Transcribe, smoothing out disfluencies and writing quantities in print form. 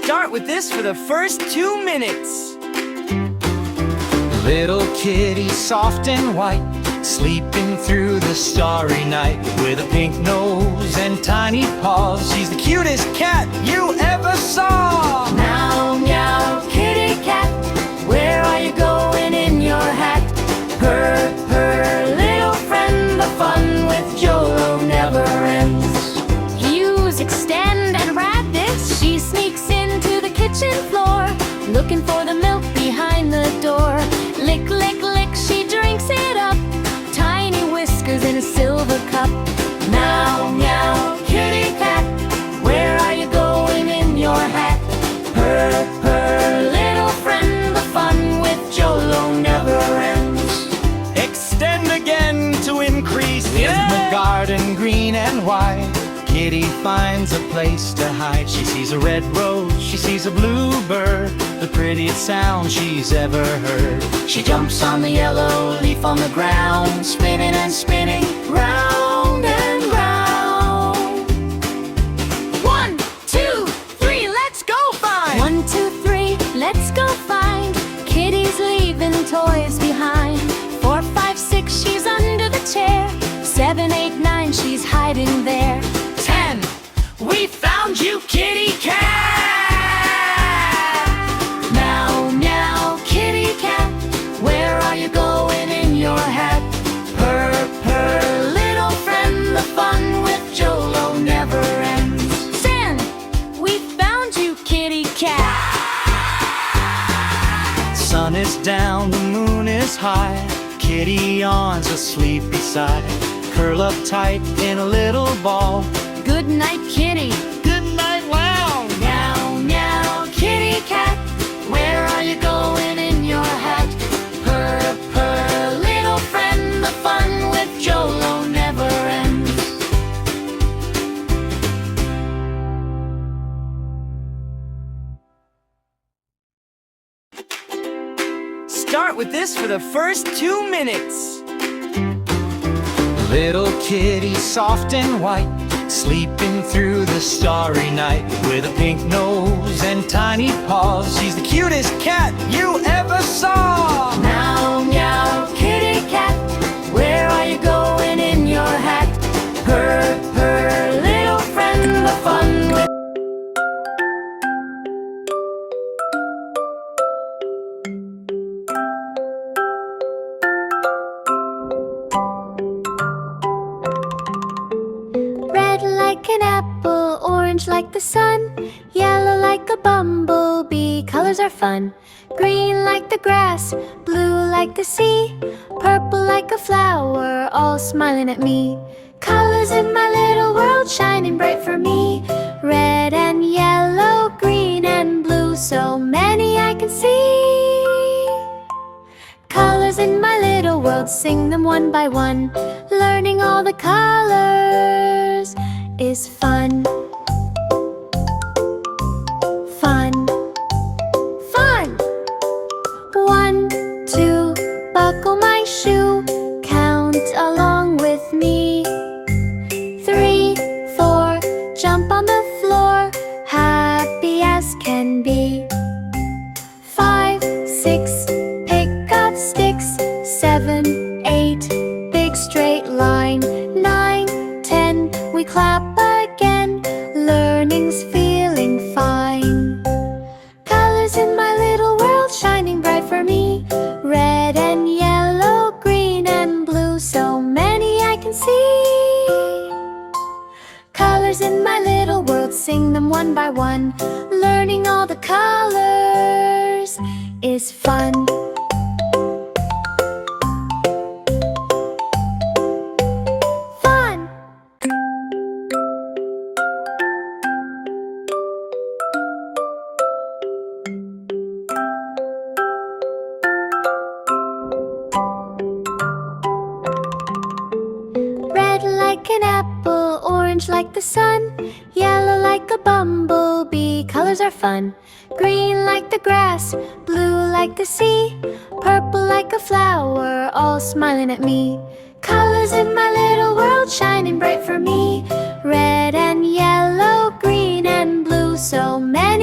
Start with this for the first 2 minutes. Little kitty, soft and white, sleeping through the starry night. With a pink nose and tiny paws, she's the cutest cat you ever saw. Meow, meow, kitty cat, where are you going in your hat? Purr, purr, little friend, the fun with Jolo never ends. Use, extend, and rabbits, she sneaks into the kitchen floor, looking for the milk behind the door. Lick, lick, lick, she drinks it up, tiny whiskers in a silver cup. Meow, meow, kitty cat, where are you going in your hat? Purr, purr, little friend, the fun with Jolo never ends. Extend again to increase. In the garden, green and white, Kitty finds a place to hide. She sees a red rose, she sees a bluebird, the prettiest sound she's ever heard. She jumps on the yellow leaf on the ground, spinning and spinning, round and round. 1, 2, 3, let's go find! 1, 2, 3, let's go find. Kitty's leaving toys behind. 4, 5, 6, she's under the chair. 7, 8, 9, she's hiding there. 10, we found you, kitty cat! Meow, meow, kitty cat, where are you going in your hat? Purr, purr, little friend, the fun with Jolo never ends. 10, we found you, kitty cat! Sun is down, the moon is high, Kitty yawns asleep beside. Curl up tight in a little ball. Good night, kitty. Good night, wow! Meow, meow, kitty cat, where are you going in your hat? Purr, purr, little friend, the fun with Jolo never ends. Start with this for the first 2 minutes. Little kitty, soft and white, sleeping through the starry night. With a pink nose and tiny paws, she's the cutest cat you ever saw. Meow, meow, kitty cat, where are you going in your hat? Purr, purr, little friend, the fun with like an apple, orange like the sun, yellow like a bumblebee, colors are fun. Green like the grass, blue like the sea, purple like a flower, all smiling at me. Colors in my little world shining bright for me. Red and yellow, green and blue, so many I can see. Colors in my little world, sing them one by one. Learning all the colors is fun. Fun, fun. 1, 2, buckle my shoe, count along with me. 3, 4, jump on the floor, happy as can be. 5, 6, pick up sticks. 7, 8, big straight line. 9, 10, we clap again, learning's feeling fine. Colors in my little world shining bright for me. Red and yellow, green and blue, so many I can see. Colors in my little world, sing them one by one. Learning all the colors is fun. Like an apple, orange like the sun, yellow like a bumblebee, colors are fun. Green like the grass, blue like the sea, purple like a flower, all smiling at me. Colors in my little world shining bright for me. Red and yellow, green and blue, so many